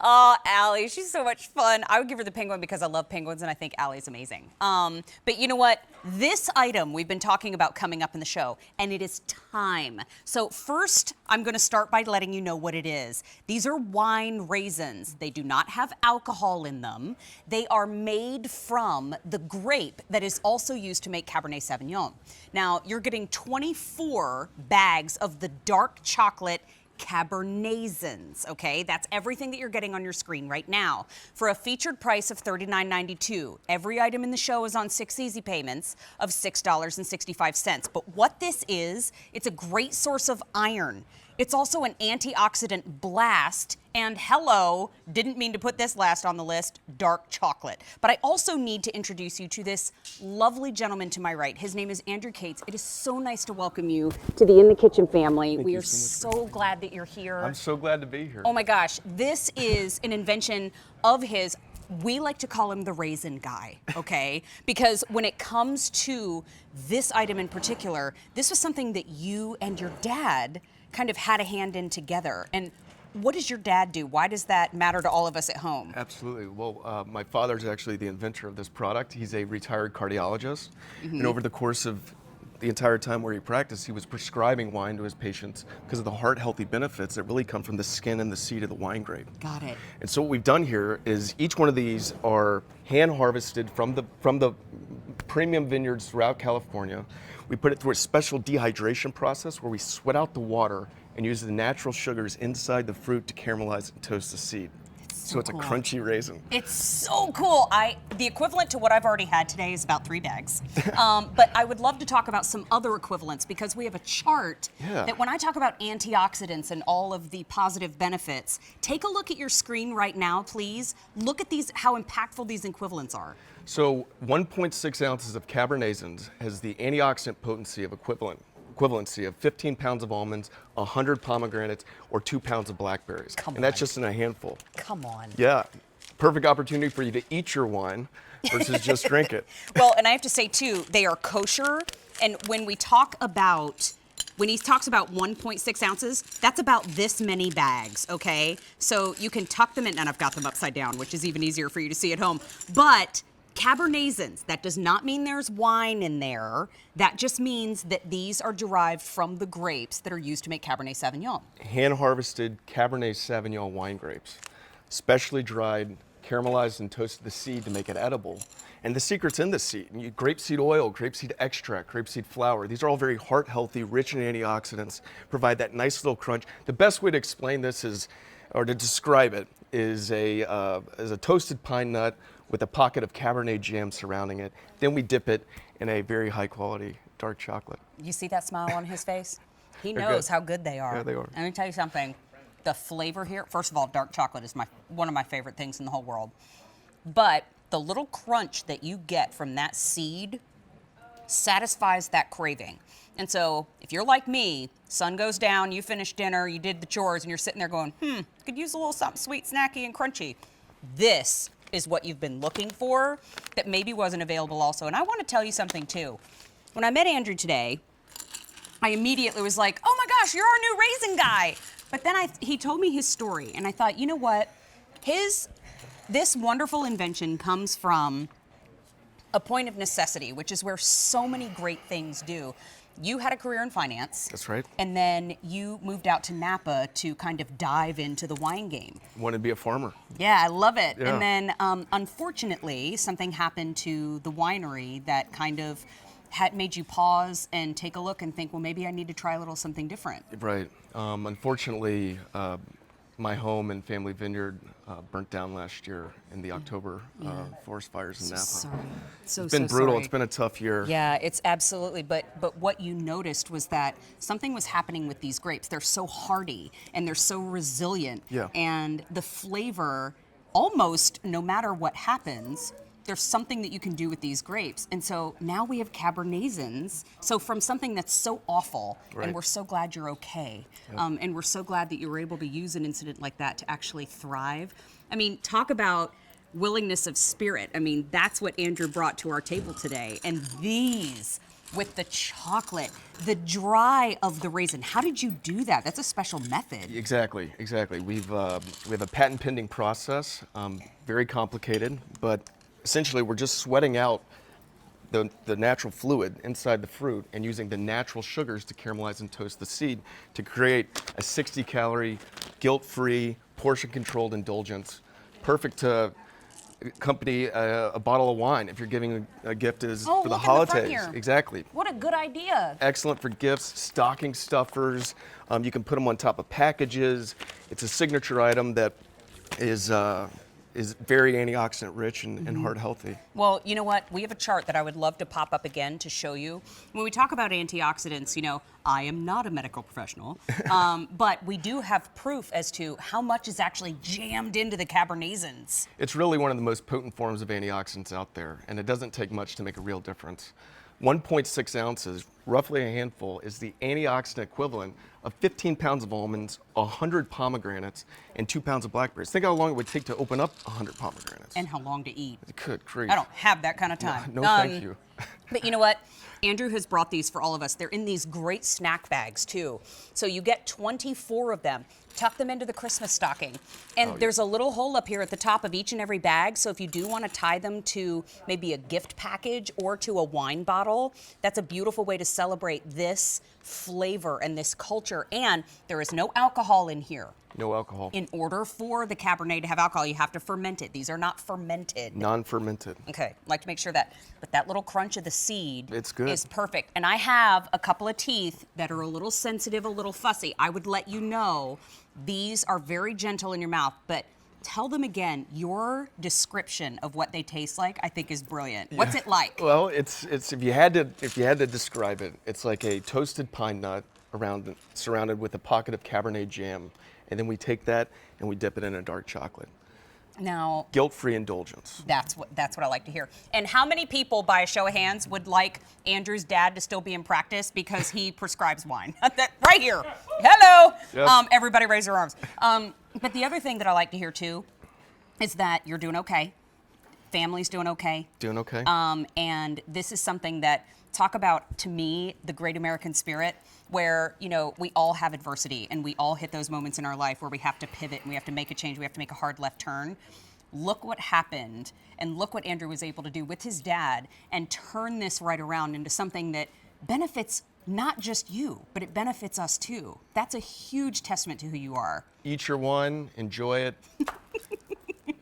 Oh, Allie, she's so much fun. I would give her the penguin because I love penguins and I think Allie's amazing. But you know what? This item we've been talking about coming up in the show, and it is time. So first, I'm going to start by letting you know what it is. These are wine raisins. They do not have alcohol in them. They are made from the grape that is also used to make Cabernet Sauvignon. Now, you're getting 24 bags of the dark chocolate CabernayZyns, okay? That's everything that you're getting on your screen right now. For a featured price of $39.92, every item in the show is on 6 easy payments of $6.65. But what this is, it's a great source of iron. It's also an antioxidant blast, and hello, didn't mean to put this last on the list, dark chocolate. But I also need to introduce you to this lovely gentleman to my right. His name is Andrew Cates. It is so nice to welcome you to the In the Kitchen family. We are so glad that you're here. I'm so glad to be here. Oh my gosh, this is an invention of his. We like to call him the Rayzyn guy, okay? Because when it comes to this item in particular, this was something that you and your dad kind of had a hand in together. And what does your dad do? Why does that matter to all of us at home? Absolutely. Well, my father's actually the inventor of this product. He's a retired cardiologist. And over the course of the entire time where he practiced, he was prescribing wine to his patients because of the heart healthy benefits that really come from the skin and the seed of the wine grape. Got it. And so what we've done here is each one of these are hand harvested from the premium vineyards throughout California. We put it through a special dehydration process where we sweat out the water and use the natural sugars inside the fruit to caramelize and toast the seed. So it's cool. a crunchy raisin. It's so cool. The equivalent to what I've already had today is about 3 bags. But I would love to talk about some other equivalents because we have a chart that when I talk about antioxidants and all of the positive benefits, take a look at your screen right now, please. Look at these, how impactful these equivalents are. So 1.6 ounces of CabernayZyns has the antioxidant potency of equivalency of 15 pounds of almonds, 100 pomegranates, or 2 pounds of blackberries. And that's just in a handful. Come on. Yeah. Perfect opportunity for you to eat your wine versus just drink it. Well, and I have to say too, they are kosher. And when he talks about 1.6 ounces, that's about this many bags, okay? So you can tuck them in, and I've got them upside down, which is even easier for you to see at home. But CabernayZyns, that does not mean there's wine in there. That just means that these are derived from the grapes that are used to make Cabernet Sauvignon. Hand-harvested Cabernet Sauvignon wine grapes, specially dried, caramelized, and toasted the seed to make it edible. And the secret's in the seed. Grapeseed oil, grapeseed extract, grapeseed flour. These are all very heart-healthy, rich in antioxidants, provide that nice little crunch. The best way to explain this is, or to describe it, is a toasted pine nut with a pocket of Cabernet jam surrounding it. Then we dip it in a very high quality dark chocolate. You see that smile on his face? He knows how good they are. Yeah, they are. Let me tell you something. The flavor here, first of all, dark chocolate is one of my favorite things in the whole world. But the little crunch that you get from that seed satisfies that craving. And so if you're like me, sun goes down, you finish dinner, you did the chores, and you're sitting there going, could use a little something sweet, snacky, and crunchy. This is what you've been looking for that maybe wasn't available also. And I want to tell you something too. When I met Andrew today, I immediately was like, oh my gosh, you're our new raisin guy. But then he told me his story, and I thought, you know what? This wonderful invention comes from a point of necessity, which is where so many great things do. You had a career in finance. That's right. And then you moved out to Napa to kind of dive into the wine game. Wanted to be a farmer. Yeah, I love it. Yeah. And then unfortunately, something happened to the winery that kind of made you pause and take a look and think, well, maybe I need to try a little something different. Right. Unfortunately, my home and family vineyard burnt down last year in the October forest fires in Napa. Sorry. It's been brutal. Sorry. It's been a tough year. Yeah, it's absolutely. But what you noticed was that something was happening with these grapes. They're so hardy and they're so resilient. Yeah. And the flavor, almost no matter what happens, there's something that you can do with these grapes. And so now we have CabernayZyns. So from something that's so awful, and we're so glad you're okay, and we're so glad that you were able to use an incident like that to actually thrive. I mean, talk about willingness of spirit. I mean, that's what Andrew brought to our table today. And these with the chocolate, the dry of the raisin. How did you do that? That's a special method. Exactly. We have a patent pending process, very complicated, but essentially we're just sweating out the natural fluid inside the fruit and using the natural sugars to caramelize and toast the seed to create a 60-calorie, guilt-free, portion-controlled indulgence, perfect to accompany a bottle of wine if you're giving a gift for the look in the front holidays. here. Exactly. What a good idea. Excellent for gifts, stocking stuffers. You can put them on top of packages. It's a signature item that is very antioxidant rich and heart healthy. Well, you know what? We have a chart that I would love to pop up again to show you. When we talk about antioxidants, you know, I am not a medical professional, but we do have proof as to how much is actually jammed into the CabernayZyns. It's really one of the most potent forms of antioxidants out there, and it doesn't take much to make a real difference. 1.6 ounces, roughly a handful, is the antioxidant equivalent of 15 pounds of almonds, 100 pomegranates, and 2 pounds of blackberries. Think how long it would take to open up 100 pomegranates. And how long to eat. Good grief. I don't have that kind of time. No, thank you. But you know what? Andrew has brought these for all of us. They're in these great snack bags too. So you get 24 of them. Tuck them into the Christmas stocking. And there's a little hole up here at the top of each and every bag. So if you do want to tie them to maybe a gift package or to a wine bottle, that's a beautiful way to celebrate this flavor and this culture. And there is no alcohol in here. No alcohol. In order for the Cabernet to have alcohol, you have to ferment it. These are not fermented. Non-fermented. Okay, like to make sure that, but that little crunch of the seed It's good. is perfect. And I have a couple of teeth that are a little sensitive, a little fussy. I would let you know these are very gentle in your mouth, but tell them again, your description of what they taste like, I think is brilliant. What's it like? Well, it's if you had to describe it, it's like a toasted pine nut surrounded with a pocket of Cabernet jam. And then we take that and we dip it in a dark chocolate. Now, Guilt-free indulgence. that's what I like to hear. And how many people, by a show of hands, would like Andrew's dad to still be in practice because he prescribes wine? Right here. Hello. Yep. Everybody raise their arms. But the other thing that I like to hear too is that you're doing okay. Family's doing okay. Doing okay. And this is something that, talk about, to me, the great American spirit, where, you know, we all have adversity and we all hit those moments in our life where we have to pivot and we have to make a change, we have to make a hard left turn. Look what happened and look what Andrew was able to do with his dad and turn this right around into something that benefits not just you, but it benefits us too. That's a huge testament to who you are. Eat your wine, enjoy it.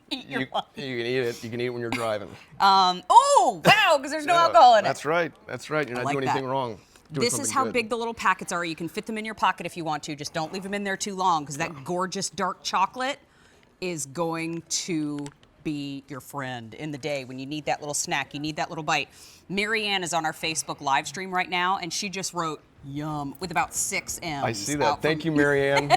You can eat it. You can eat it when you're driving. Oh, wow, because there's no alcohol in it. That's right. That's right. You're not like doing anything that. wrong. This is how big the little packets are. You can fit them in your pocket if you want to. Just don't leave them in there too long because that gorgeous dark chocolate is going to be your friend in the day when you need that little snack, you need that little bite. Marianne is on our Facebook live stream right now, and she just wrote yum with about 6 M's. I see that. Thank you, Marianne.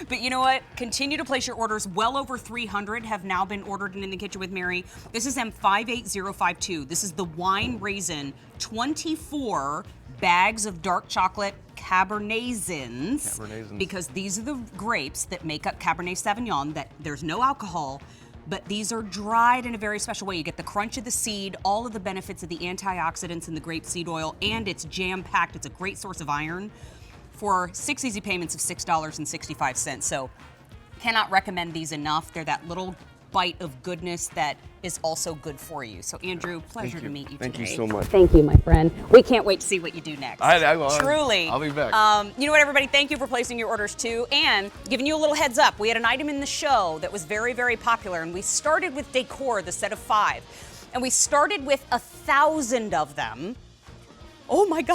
But you know what? Continue to place your orders. Well over 300 have now been ordered in the kitchen with Mary. This is M58052. This is the wine raisin 24 bags of dark chocolate CabernayZyns. CabernayZyns. Because these are the grapes that make up Cabernet Sauvignon, that there's no alcohol, but these are dried in a very special way. You get the crunch of the seed, all of the benefits of the antioxidants in the grape seed oil, and it's jam-packed. It's a great source of iron for 6 easy payments of $6.65. So cannot recommend these enough. They're that little bite of goodness that is also good for you. So Andrew, pleasure to meet you today. Thank you so much. Thank you, my friend. We can't wait to see what you do next. Truly. I'll be back. You know what, everybody? Thank you for placing your orders too, and giving you a little heads up. We had an item in the show that was very, very popular, and we started with decor, the set of 5, and we started with 1,000 of them. Oh my God.